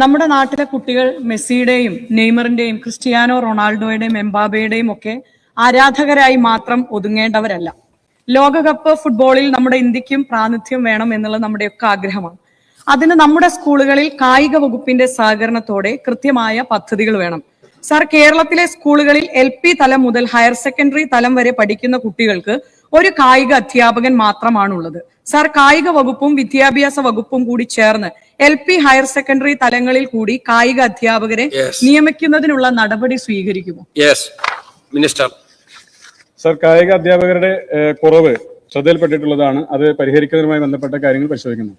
നമ്മുടെ നാട്ടിലെ കുട്ടികൾ മെസ്സിയുടെയും നെയ്മറിന്റെയും ക്രിസ്റ്റിയാനോ റൊണാൾഡോയുടെയും എംബാബയുടെയും ഒക്കെ ആരാധകരായി മാത്രം ഒതുങ്ങേണ്ടവരല്ല. ലോകകപ്പ് ഫുട്ബോളിൽ നമ്മുടെ ഇന്ത്യക്കും പ്രാതിനിധ്യം വേണം എന്നുള്ളത് നമ്മുടെയൊക്കെ ആഗ്രഹമാണ്. അതിന് നമ്മുടെ സ്കൂളുകളിൽ കായിക വകുപ്പിന്റെ സഹകരണത്തോടെ കൃത്യമായ പദ്ധതികൾ വേണം. സാർ, കേരളത്തിലെ സ്കൂളുകളിൽ LP തലം മുതൽ ഹയർ സെക്കൻഡറി തലം വരെ പഠിക്കുന്ന കുട്ടികൾക്ക് ഒരു കായിക അധ്യാപകൻ മാത്രമാണുള്ളത്. സാർ, കായിക വകുപ്പും വിദ്യാഭ്യാസ വകുപ്പും കൂടി ചേർന്ന് LP ഹയർ സെക്കൻഡറി തലങ്ങളിൽ കൂടി കായിക അധ്യാപകരെ നിയമിക്കുന്നതിനുള്ള നടപടി സ്വീകരിക്കുമോ? മിനിസ്റ്റർ. സർ, കായിക അധ്യാപകരുടെ കുറവ് ശ്രദ്ധയിൽപ്പെട്ടിട്ടുള്ളതാണ്. അത് പരിഹരിക്കുന്നതുമായി ബന്ധപ്പെട്ട കാര്യങ്ങൾ പരിശോധിക്കുന്നു.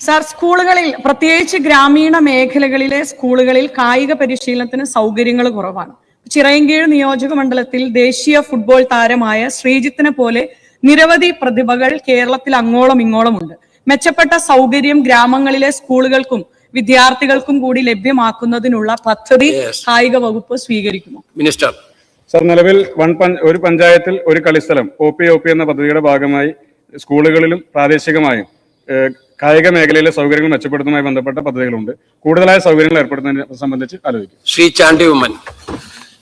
സാർ, സ്കൂളുകളിൽ പ്രത്യേകിച്ച് ഗ്രാമീണ മേഖലകളിലെ സ്കൂളുകളിൽ കായിക പരിശീലനത്തിന് സൗകര്യങ്ങൾ കുറവാണ്. ചിറയൻകീഴ് നിയോജക മണ്ഡലത്തിൽ ദേശീയ ഫുട്ബോൾ താരമായ ശ്രീജിത്തിനെ പോലെ നിരവധി പ്രതിഭകൾ കേരളത്തിൽ അങ്ങോളം ഇങ്ങോളം ഉണ്ട്. മെച്ചപ്പെട്ട സൗകര്യം ഗ്രാമങ്ങളിലെ സ്കൂളുകൾക്കും വിദ്യാർത്ഥികൾക്കും കൂടി ലഭ്യമാക്കുന്നതിനുള്ള പദ്ധതി കായിക വകുപ്പ് സ്വീകരിക്കുമോ? മിനിസ്റ്റർ. സർ, നിലവിൽ ഒരു പഞ്ചായത്തിൽ ഒരു കളിസ്ഥലം OP എന്ന പദ്ധതിയുടെ ഭാഗമായി സ്കൂളുകളിലും പ്രാദേശികമായും കായിക മേഖലയിലെ സൗകര്യങ്ങൾ മെച്ചപ്പെടുത്തുന്നതുമായി ബന്ധപ്പെട്ട പദ്ധതികളുണ്ട്. കൂടുതലായ സൗകര്യങ്ങൾ ഏർപ്പെടുത്തുന്നതിനെ സംബന്ധിച്ച് ആലോചിക്കും. Shri Chandy Oommen.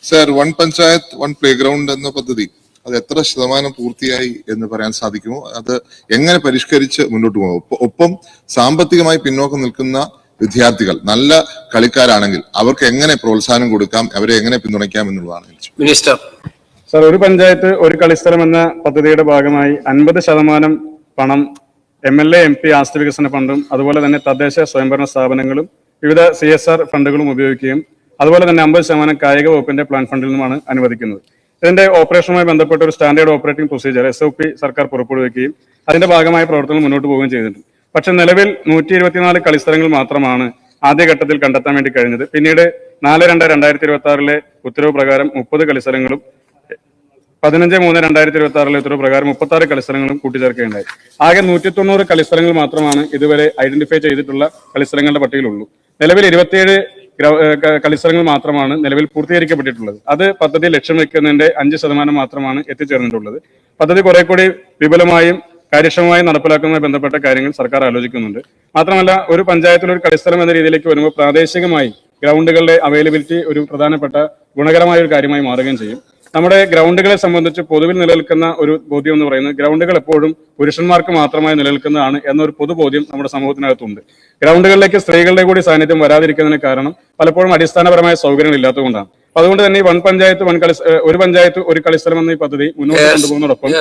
Sir, one panchayat one play ground എന്ന പദ്ധതി അത് എത്ര ശതമാനം പൂർത്തിയായി എന്ന് പറയാൻ സാധിക്കുമോ? അത് എങ്ങനെ പരിഷ്കരിച്ച് മുന്നോട്ട് പോകും? ഒപ്പം സാമ്പത്തികമായി പിന്നോക്കം നിൽക്കുന്ന വിദ്യാർത്ഥികൾ നല്ല കളിക്കാരാണെങ്കിൽ അവർക്ക് എങ്ങനെ പ്രോത്സാഹനം കൊടുക്കാം, അവരെ എങ്ങനെ പിന്തുണയ്ക്കാം എന്നുള്ളതാണ്. മിനിസ്റ്റർ. സർ, ഒരു പഞ്ചായത്ത് ഒരു കളിസ്ഥലം എന്ന പദ്ധതിയുടെ ഭാഗമായി 50% പണം MLA MP ആസ്തി വികസന ഫണ്ടും അതുപോലെ തന്നെ തദ്ദേശ സ്വയംഭരണ സ്ഥാപനങ്ങളും വിവിധ CSR ഫണ്ടുകളും ഉപയോഗിക്കുകയും അതുപോലെ തന്നെ 50% കായിക വകുപ്പിന്റെ പ്ലാൻ ഫണ്ടിൽ നിന്നുമാണ് അനുവദിക്കുന്നത്. ഇതിന്റെ ഓപ്പറേഷനുമായി ബന്ധപ്പെട്ട ഒരു സ്റ്റാൻഡേർഡ് ഓപ്പറേറ്റിംഗ് പ്രൊസീജിയർ SOP സർക്കാർ പുറപ്പെടുവിക്കുകയും അതിന്റെ ഭാഗമായ പ്രവർത്തനങ്ങൾ മുന്നോട്ട് പോവുകയും ചെയ്തിട്ടുണ്ട്. പക്ഷെ നിലവിൽ 124 കളിസ്ഥലങ്ങൾ മാത്രമാണ് ആദ്യഘട്ടത്തിൽ കണ്ടെത്താൻ വേണ്ടി കഴിഞ്ഞത്. പിന്നീട് 4/2/2026 ഉത്തരവ് പ്രകാരം 30 കളിസ്ഥലങ്ങളും 15/3/2026 ഉത്തരവ് പ്രകാരം 36 കളിസ്ഥലങ്ങളും കൂട്ടിച്ചേർക്കുകയുണ്ടായി. ആകെ 190 കളിസ്ഥലങ്ങൾ മാത്രമാണ് ഇതുവരെ ഐഡന്റിഫൈ ചെയ്തിട്ടുള്ള കളിസ്ഥലങ്ങളുടെ പട്ടികയിലുള്ളൂ. നിലവിൽ 27 കളിസ്ഥലങ്ങൾ മാത്രമാണ് നിലവിൽ പൂർത്തീകരിക്കപ്പെട്ടിട്ടുള്ളത്. അത് പദ്ധതി ലക്ഷ്യം വെക്കുന്നതിന്റെ 5% മാത്രമാണ് എത്തിച്ചേർന്നിട്ടുള്ളത്. പദ്ധതി കുറെ കൂടി വിപുലമായും കാര്യക്ഷമമായി നടപ്പിലാക്കുന്നതുമായി ബന്ധപ്പെട്ട കാര്യങ്ങൾ സർക്കാർ ആലോചിക്കുന്നുണ്ട്. മാത്രമല്ല, ഒരു പഞ്ചായത്തിൽ ഒരു കളിസ്ഥലം എന്ന രീതിയിലേക്ക് വരുമ്പോൾ പ്രാദേശികമായി ഗ്രൗണ്ടുകളുടെ അവൈലബിലിറ്റി ഒരു പ്രധാനപ്പെട്ട ഗുണകരമായ ഒരു കാര്യമായി മാറുകയും ചെയ്യും. നമ്മുടെ ഗ്രൗണ്ടുകളെ സംബന്ധിച്ച് പൊതുവിൽ നിലനിൽക്കുന്ന ഒരു ബോധ്യം എന്ന് പറയുന്നത് ഗ്രൗണ്ടുകൾ എപ്പോഴും പുരുഷന്മാർക്ക് മാത്രമായി നിലനിൽക്കുന്നതാണ് എന്നൊരു പൊതുബോധ്യം നമ്മുടെ സമൂഹത്തിനകത്തുണ്ട്. ഗ്രൗണ്ടുകളിലേക്ക് സ്ത്രീകളുടെ കൂടി സാന്നിധ്യം വരാതിരിക്കുന്നതിന് കാരണം പലപ്പോഴും അടിസ്ഥാനപരമായ സൗകര്യങ്ങൾ ഇല്ലാത്തതുകൊണ്ടാണ്. അതുകൊണ്ട് തന്നെ ഒരു പഞ്ചായത്ത് ഒരു കളിസ്ഥലം എന്ന ഈ പദ്ധതി മുന്നോട്ട് കൊണ്ടുപോകുന്നതോടൊപ്പം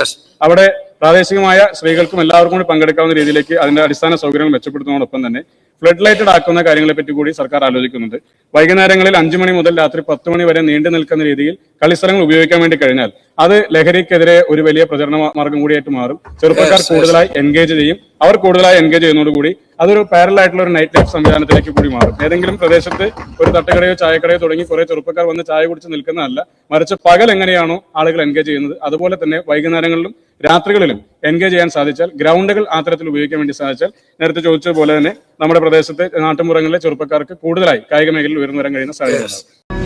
അവിടെ പ്രാദേശികമായ സ്ത്രീകൾക്കും എല്ലാവർക്കും കൂടി പങ്കെടുക്കാവുന്ന രീതിയിലേക്ക് അതിന്റെ അടിസ്ഥാന സൗകര്യങ്ങൾ മെച്ചപ്പെടുത്തുന്നതോടൊപ്പം തന്നെ ഫ്ലഡ് ലൈറ്റഡ് ആക്കുന്ന കാര്യങ്ങളെ പറ്റി കൂടി സർക്കാർ ആലോചിക്കുന്നുണ്ട്. വൈകുന്നേരങ്ങളിൽ 5 മണി മുതൽ രാത്രി 10 മണി വരെ നീണ്ടു നിൽക്കുന്ന രീതിയിൽ കളിസ്ഥലങ്ങൾ ഉപയോഗിക്കാൻ വേണ്ടി കഴിഞ്ഞാൽ അത് ലഹരിക്കെതിരെ ഒരു വലിയ പ്രചരണ മാർഗം കൂടിയായിട്ട് മാറും. ചെറുപ്പക്കാർ കൂടുതലായി എൻഗേജ് ചെയ്യും. അവർ കൂടുതലായി എൻഗേജ് ചെയ്യുന്നതോടുകൂടി അതൊരു പാരലൽ ആയിട്ടുള്ള ഒരു നൈറ്റ് ലൈഫ് സംവിധാനത്തിലേക്ക് കൂടി മാറും. ഏതെങ്കിലും പ്രദേശത്ത് ഒരു തട്ടുകടയോ ചായക്കടയോ തുടങ്ങി കുറെ ചെറുപ്പക്കാർ വന്ന് ചായ കുടിച്ച് നിൽക്കുന്നതല്ല, മറിച്ച് പകൽ എങ്ങനെയാണോ ആളുകൾ എൻഗേജ് ചെയ്യുന്നത് അതുപോലെ തന്നെ വൈകുന്നേരങ്ങളിലും രാത്രികളിലും എൻഗേജ് ചെയ്യാൻ സാധിച്ചാൽ, ഗ്രൗണ്ടുകൾ ആ തരത്തിൽ ഉപയോഗിക്കാൻ വേണ്ടി സാധിച്ചാൽ, നേരത്തെ ചോദിച്ചതുപോലെ തന്നെ നമ്മുടെ പ്രദേശത്തെ നാട്ടുമ്പുറങ്ങളിലെ ചെറുപ്പക്കാർക്ക് കൂടുതലായി കായിക മേഖലയിൽ ഉയർന്നു വരാൻ കഴിയുന്ന സാഹചര്യം.